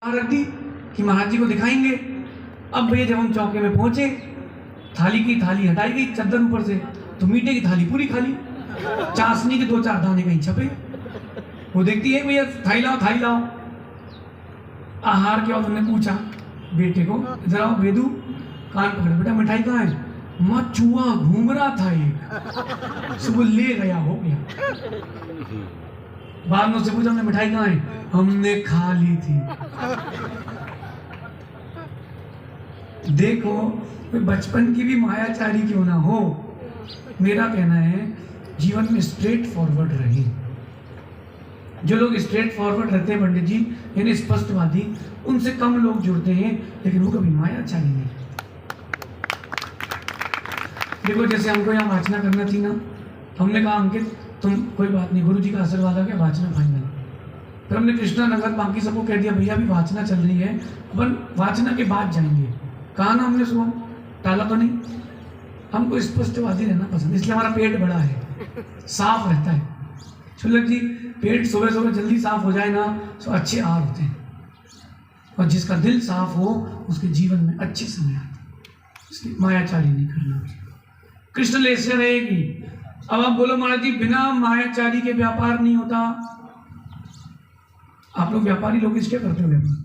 रख दी कि महाराज जी को दिखाएंगे। अब भैया जब हम चौके में पहुंचे, थाली की थाली हटाई गई चद्दर ऊपर से, तो मीठे की थाली पूरी खाली, चाशनी के 2-4 दाने कहीं छपे। वो देखती है भैया थाली लाओ थाली लाओ। आहार के बाद उन्होंने पूछा बेटे को, इधर आओ वेदू, कान पकड़े, बेटा मिठाई कहाँ है? मत चूहा घूम रहा था एक, सुबह ले गया, हो गया। बाद में उससे पूछा हमने मिठाई कहाँ है? हमने खा ली थी। देखो बचपन की भी मायाचारी क्यों ना हो, मेरा कहना है जीवन में स्ट्रेट फॉरवर्ड रहे। जो लोग स्ट्रेट फॉरवर्ड रहते हैं पंडित जी, यानी स्पष्टवादी, उनसे कम लोग जुड़ते हैं, लेकिन वो कभी मायाचारी नहीं। देखो जैसे हमको यहाँ वाचना करना थी ना, हमने कहा अंकित तुम कोई बात नहीं, गुरु जी का आशीर्वाद आ गया, वाचना फाइनल। फिर हमने कृष्णा नगर बाकी सबको कह दिया भैया अभी वाचना चल रही है, अपन वाचना के बाद जाएंगे। कहा ना हमने सुबह, टाला तो नहीं। हमको स्पष्टवादी रहना पसंद, इसलिए हमारा पेट बड़ा है, साफ रहता है। शुल्लक जी पेट सुबह सुबह जल्दी साफ हो जाए ना तो अच्छे आहार होते हैं, और जिसका दिल साफ हो उसके जीवन में अच्छे समय आते हैं। इसलिए मायाचारी नहीं करना, कृष्ण लेस्य रहेगी। अब आप बोलो महाराज जी बिना मायाचारी के व्यापार नहीं होता। आप लोग व्यापारी लोग किसके करते हो व्यापार?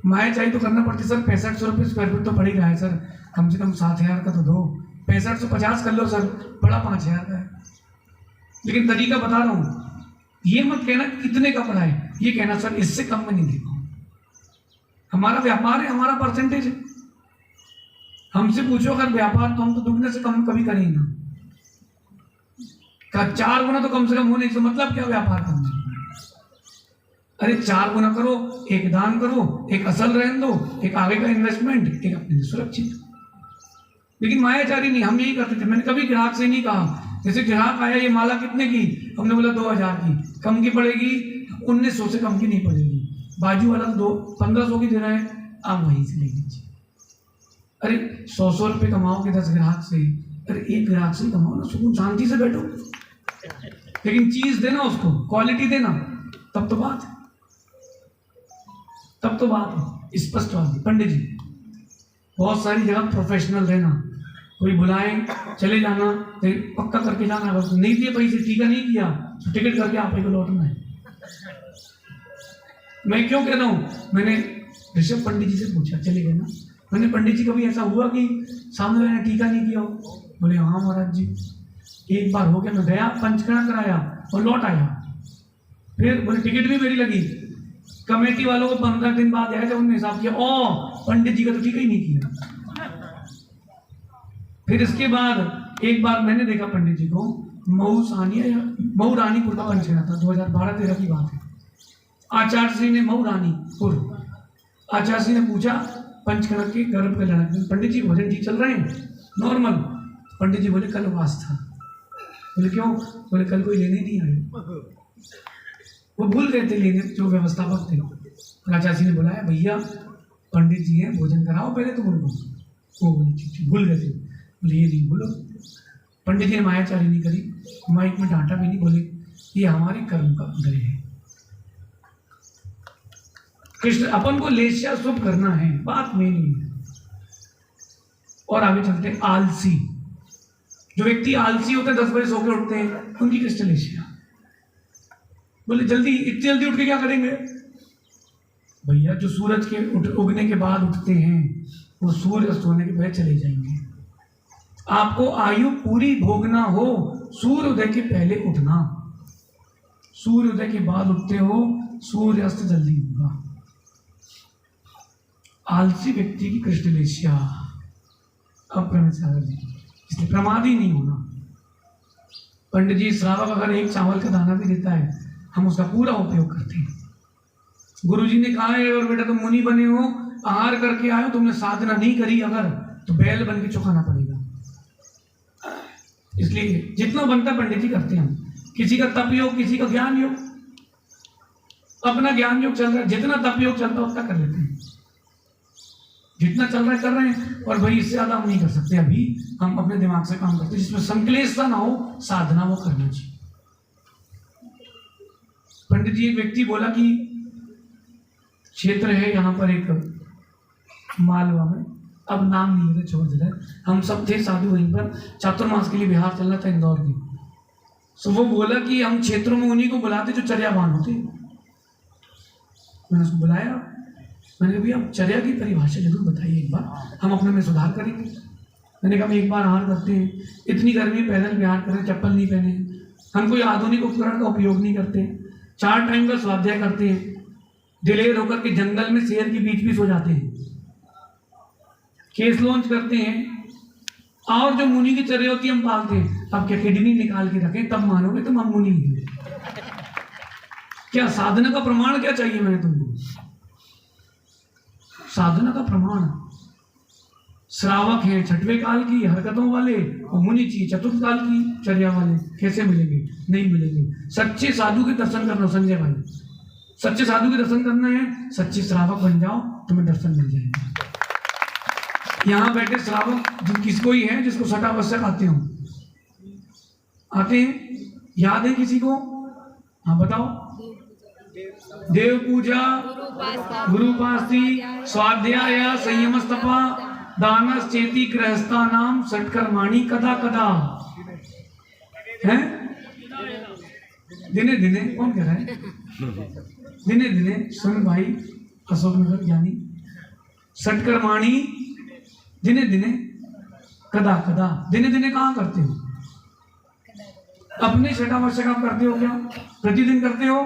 मायाचारी तो करना पड़ती सर। 6500 रुपये स्क्वायर फीट तो पड़ ही रहा है सर, कम से कम 7000 का तो दो। 6550 कर लो सर, बड़ा 5000 का है। लेकिन तरीका बता रहा हूं, ये मत कहना कितने का पड़ा है, ये कहना सर इससे कम में नहीं दे पाऊं। हमारा व्यापार है, हमारा परसेंटेज है। हमसे पूछो अगर व्यापार तो हम तो दुगने से कम कभी करें ना, का 4 गुना तो कम से कम होने से मतलब क्या व्यापार करना। अरे 4 गुना करो, एक दान करो, एक असल रहने दो, एक आगे का इन्वेस्टमेंट, एक अपने लिए सुरक्षित। लेकिन मायाचारी नहीं, हम यही करते थे। मैंने कभी ग्राहक से नहीं कहा, जैसे ग्राहक आया ये माला कितने की, हमने बोला 2000 की, कम की पड़ेगी 1900 से कम की नहीं पड़ेगी। बाजू वाला तो 1500 की दे रहा है, आप वहीं से ले लीजिए। अरे 100 रुपये कमाओगे 10 ग्राहक से, अरे एक ग्राहक से कमाओ ना, सुकून शांति से बैठो। लेकिन चीज देना उसको, क्वालिटी देना, तब तो बात है, तब तो बात है। स्पष्टवादी पंडित जी, बहुत सारी जगह प्रोफेशनल रहना, कोई बुलाए चले जाना, पक्का करके जाना। बस नहीं दिए पैसे, टीका नहीं किया तो टिकट करके आप ही को लौटना है। मैं क्यों कह रहा हूं, मैंने ऋषभ पंडित जी से पूछा, चले गए ना, मैंने पंडित जी कभी ऐसा हुआ कि सामने वाले ने टीका नहीं किया हो? बोले हाँ महाराज जी, एक बार हो गया, मैं गया पंचकर्मा कराया और लौट आया। फिर बोले टिकट भी मेरी लगी। कमेटी वालों को 15 दिन बाद आया, जब उन्होंने हिसाब किया, ओ पंडित जी का तो टीका ही नहीं किया। फिर इसके बाद एक बार मैंने देखा पंडित जी को, मऊ रानीपुर का पंचकर्मा था, 2012-13 की बात है। आचार्य श्री ने मऊ रानीपुर, आचार्य श्री ने पूछा पंचकर्मा के गर्भ का लड़का, पंडित जी भोजन ठीक चल रहे हैं? नॉर्मल। पंडित जी बोले कल उपवास था। बोले क्यों? बोले कल कोई लेने नहीं आए, वो भूल गए थे लेने, जो व्यवस्थापक थे। आचार्य ने बुलाया, भैया पंडित जी हैं, भोजन कराओ पहले तुम उनको। वो बोले ठीक, भूल गए थे। बोले ये नहीं बोलो। पंडित जी ने मायाचारी नहीं करी, माइक में डांटा भी नहीं, बोले ये हमारे कर्म का उदय है। कृष्ण अपन को लेस्या शुभ करना है, बात में नहीं है। और आगे चलते हैं, आलसी। जो व्यक्ति आलसी होते हैं, 10 बजे सो के उठते हैं, उनकी कृष्ण लेस्या। बोले जल्दी, इतनी जल्दी उठ के क्या करेंगे? भैया जो सूरज के उगने के बाद उठते हैं, वो सूर्य अस्त होने के पहले चले जाएंगे। आपको आयु पूरी भोगना हो, सूर्य उदय के पहले उठना। सूर्य उदय के बाद उठते हो, सूर्य अस्त जल्दी होगा। आलसी व्यक्ति की कृष्ण लेस्या, अप्रमित सागर जी, इसलिए प्रमादी नहीं होना। पंडित जी श्रावक अगर एक चावल का दाना भी देता है, हम उसका पूरा उपयोग करते हैं। गुरु जी ने कहा है, और बेटा तुम मुनि बने हो, आहार करके आए हो, तुमने साधना नहीं करी अगर, तो बैल बन के चुकाना पड़ेगा। इसलिए जितना बनता पंडित जी करते हैं हम। किसी का तप योग, किसी का ज्ञान योग, अपना ज्ञान योग चल रहा है, जितना तप योग चलता है उतना कर लेते हैं। जितना चल रहा है कर रहे हैं, और भाई इससे ज्यादा हम नहीं कर सकते। अभी हम अपने दिमाग से काम करते हैं, जिसमें संकलेशता ना हो, साधना वो करना चाहिए। पंडित जी एक व्यक्ति बोला कि क्षेत्र है यहाँ पर एक मालवा में, अब नाम नहीं लेते, छोड़ देते। हम सब थे साधु वहीं पर, चातुर्मास के लिए बिहार चलना था इंदौर की। सो वो बोला कि हम क्षेत्रों में उन्हीं को बुलाते जो चर्यावान होते। मैंने उसको बुलाया, मैंने कहा भैया आप चर्या की परिभाषा जरूर बताइए एक बार, हम अपने में सुधार करेंगे। मैंने कहा हम एक बार आहार करते हैं, इतनी गर्मी पैदल विहार कर रहे, चप्पल नहीं पहने, हम कोई आधुनिक उपकरण का उपयोग नहीं करते, 4 टाइम का स्वाध्याय करते हैं, दिलेर होकर के जंगल में शेर के बीच भी सो जाते हैं, केस लॉन्च करते हैं, और जो मुनि की चर्या होती है हम पालते हैं। अब क्या किडनी निकाल के रखें तब मानोगे तुम हम मुनि हैं? क्या साधना का प्रमाण क्या चाहिए मैंने तुमको? साधना का प्रमाण श्रावक हैं 6वें काल की हरकतों वाले, और मुनि जी चतुर्थ काल की चर्या वाले, कैसे मिलेंगे? नहीं मिलेंगे। सच्चे साधु के दर्शन करना संजय भाई, सच्चे साधु के दर्शन करना है, सच्चे श्रावक बन जाओ, तुम्हें दर्शन मिल जाएंगे। यहाँ बैठे श्रावक किसको ही है जिसको शठावश्यक आते हो? आते हैं? याद है किसी को? हाँ बताओ। देव पूजा, गुरुपास्ति, स्वाध्याय, संयमस्तपा, दानस चेति गृहस्था नाम षट्कर्माणि कदा कदा है। दिने दिने कौन कह रहा है? दिने दिने सुन भाई अशोकनगर ज्ञानी, षट्कर्माणि दिने दिने कदा कदा। दिने दिने कहाँ करते हो? अपने शठावश्यक आप करते हो क्या? प्रतिदिन करते हो?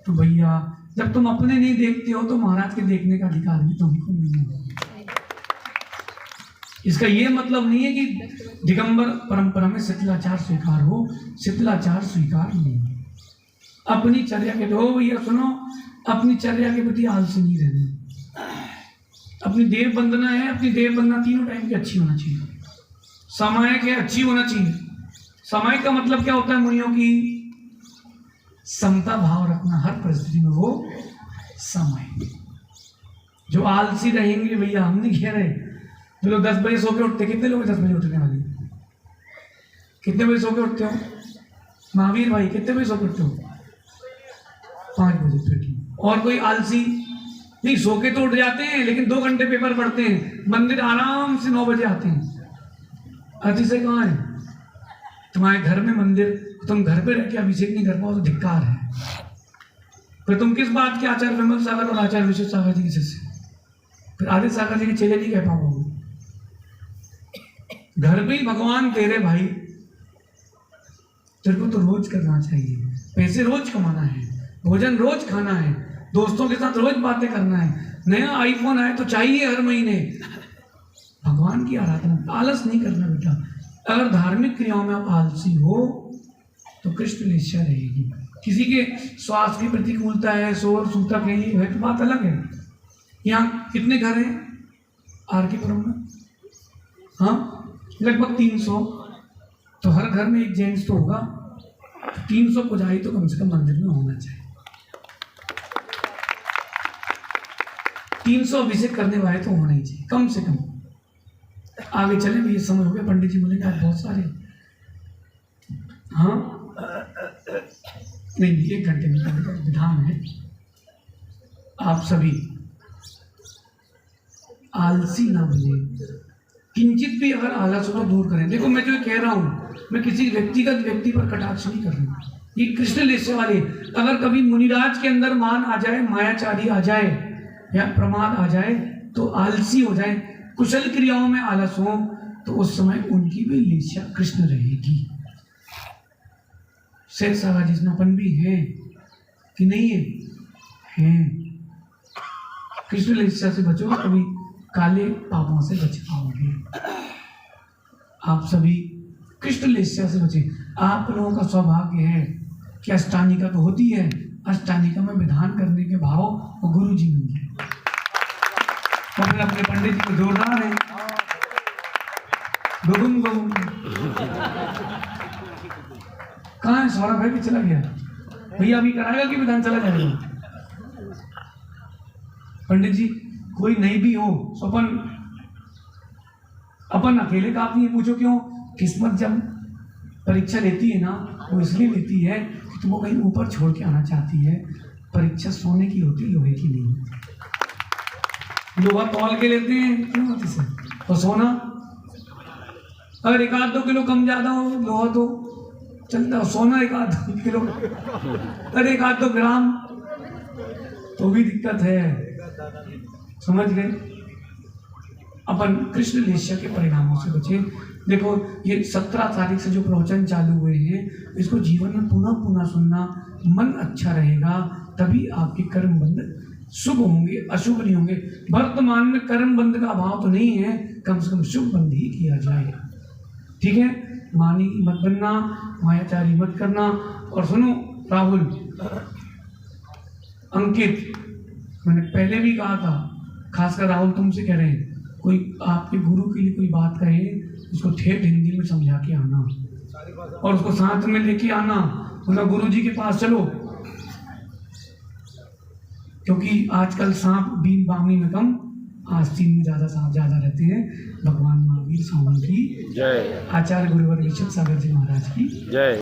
तो भैया जब तुम अपने नहीं देखते हो तो महाराज के देखने का अधिकार भी तुमको नहीं है। इसका ये मतलब नहीं है कि दिगंबर परंपरा में शिथिलाचार स्वीकार हो, शिथिलाचार स्वीकार नहीं। अपनी चर्या के तो भैया सुनो, अपनी चर्या के प्रति आलसी नहीं रहना। अपनी देव वंदना है, अपनी देव वंदना 3 टाइम की अच्छी होना चाहिए, सामायिक है अच्छी होना चाहिए। सामायिक का मतलब क्या होता है मुनियों की? समता भाव रखना हर परिस्थिति में, वो सामायिक। जो आलसी रहेंगे भैया, हम नहीं कह रहे, जो लोग 10 बजे सो के उठते, कितने लोग 10 बजे उठने वाले? कितने बजे सो के उठते हो महावीर भाई? कितने बजे सो के उठते हो? 5 बजे। फिर ठीक। और कोई आलसी नहीं, सो के तो उठ जाते हैं लेकिन 2 घंटे पेपर पढ़ते हैं, मंदिर आराम से 9 बजे आते हैं। अतिशय कहाँ है? तुम्हारे घर में मंदिर, तुम घर पे रह के अभिषेक नहीं कर पाओ तो धिक्कार है। फिर तुम किस बात के आचार्य विमल सागर और आचार्य विश्व सागर जी के शिष्य? फिर आदित्य सागर जी के चेले नहीं कह पाओगे। घर पे ही भगवान तेरे भाई, तेरे को तो रोज करना चाहिए, पैसे रोज कमाना है, भोजन रोज खाना है, दोस्तों के साथ रोज बातें करना है, नया आईफोन आए तो चाहिए हर महीने। भगवान की आराधना, आलस नहीं करना बेटा। अगर धार्मिक क्रियाओं में आप आलसी हो तो कृष्ण निश्चय रहेगी। किसी के स्वास्थ्य की प्रतिकूलता है, शोर सूतक है, ये है तो बात अलग है। यहाँ कितने घर हैं आर के पुरम में? हाँ लगभग 300। तो हर घर में एक जेंट्स तो होगा, 300 पुजारी तो कम से कम मंदिर में होना चाहिए। 300 अभिषेक करने वाले तो होना ही चाहिए कम से कम। आगे चले भी, ये समय हो गया, पंडित जी बोलेंगे आज बहुत सारे। हाँ नहीं 1 घंटे में विधान है। आप सभी आलसी ना बने, किंचित भी अगर आलस हो तो दूर करें। देखो मैं जो कह रहा हूँ, मैं किसी व्यक्तिगत व्यक्ति पर कटाक्ष नहीं कर रहा हूँ। ये कृष्ण लेस्य वाले, अगर कभी मुनिराज के अंदर मान आ जाए, मायाचारी आ जाए या प्रमाद आ जाए तो आलसी हो जाए, कुशल क्रियाओं में आलस हो, तो उस समय उनकी भी लेस्या कृष्ण रहेगी। शेर सागा जिसमें अपन भी हैं कि नहीं है? हैं। कृष्ण लेस्या से बचो, कभी काले पापों से बच पाओगे। आप सभी कृष्ण लेस्या से बचे। आप लोगों का सौभाग्य है कि अष्टानिका तो होती है, अष्टानिका में विधान करने के भाव और गुरु जी मिल गए। तो फिर अपने पंडित जी को जोरदार है गुगुम गुगुम। कहाँ है सौरभ भाई? भी चला गया भैया, अभी कराएगा कि विधान चला जाएगा? पंडित जी कोई नहीं भी हो तो अपन अकेले काफी है। पूछो क्यों? किस्मत जब परीक्षा लेती है ना, वो इसलिए लेती है कि तुमको कहीं ऊपर छोड़ के आना चाहती है। परीक्षा सोने की होती, लोहे की नहीं। लोहा तौल के लेते हैं क्यों होती से, और सोना अगर 1-2 किलो कम ज्यादा हो लोहा तो चलता है, सोना 1-2 किलो, अरे 1-2 ग्राम तो भी दिक्कत है। समझ गए? अपन कृष्ण लेस्या के परिणामों से बचे। देखो ये 17 तारीख से जो प्रवचन चालू हुए हैं, इसको जीवन में पुनः पुनः सुनना, मन अच्छा रहेगा, तभी आपके कर्म बंध शुभ होंगे, अशुभ नहीं होंगे। वर्तमान में कर्म बंध का अभाव तो नहीं है, कम से कम शुभ बंध ही किया जाए। ठीक है, मानी मत बनना, मायाचारी मत करना। और सुनो राहुल, अंकित, मैंने पहले भी कहा था, खासकर राहुल तुमसे कह रहे हैं, कोई आपके गुरु के लिए कोई बात कहे, उसको ठेठ हिंदी में समझा के आना और उसको साथ में लेके आना, मतलब गुरु जी के पास चलो, क्योंकि आजकल सांप बीन बामी में कम, आस्तीन में ज्यादा सांप ज्यादा रहते हैं। भगवान महावीर स्वामी की जय, आचार्य गुरुवर विशुद्ध सागर जी महाराज की जय।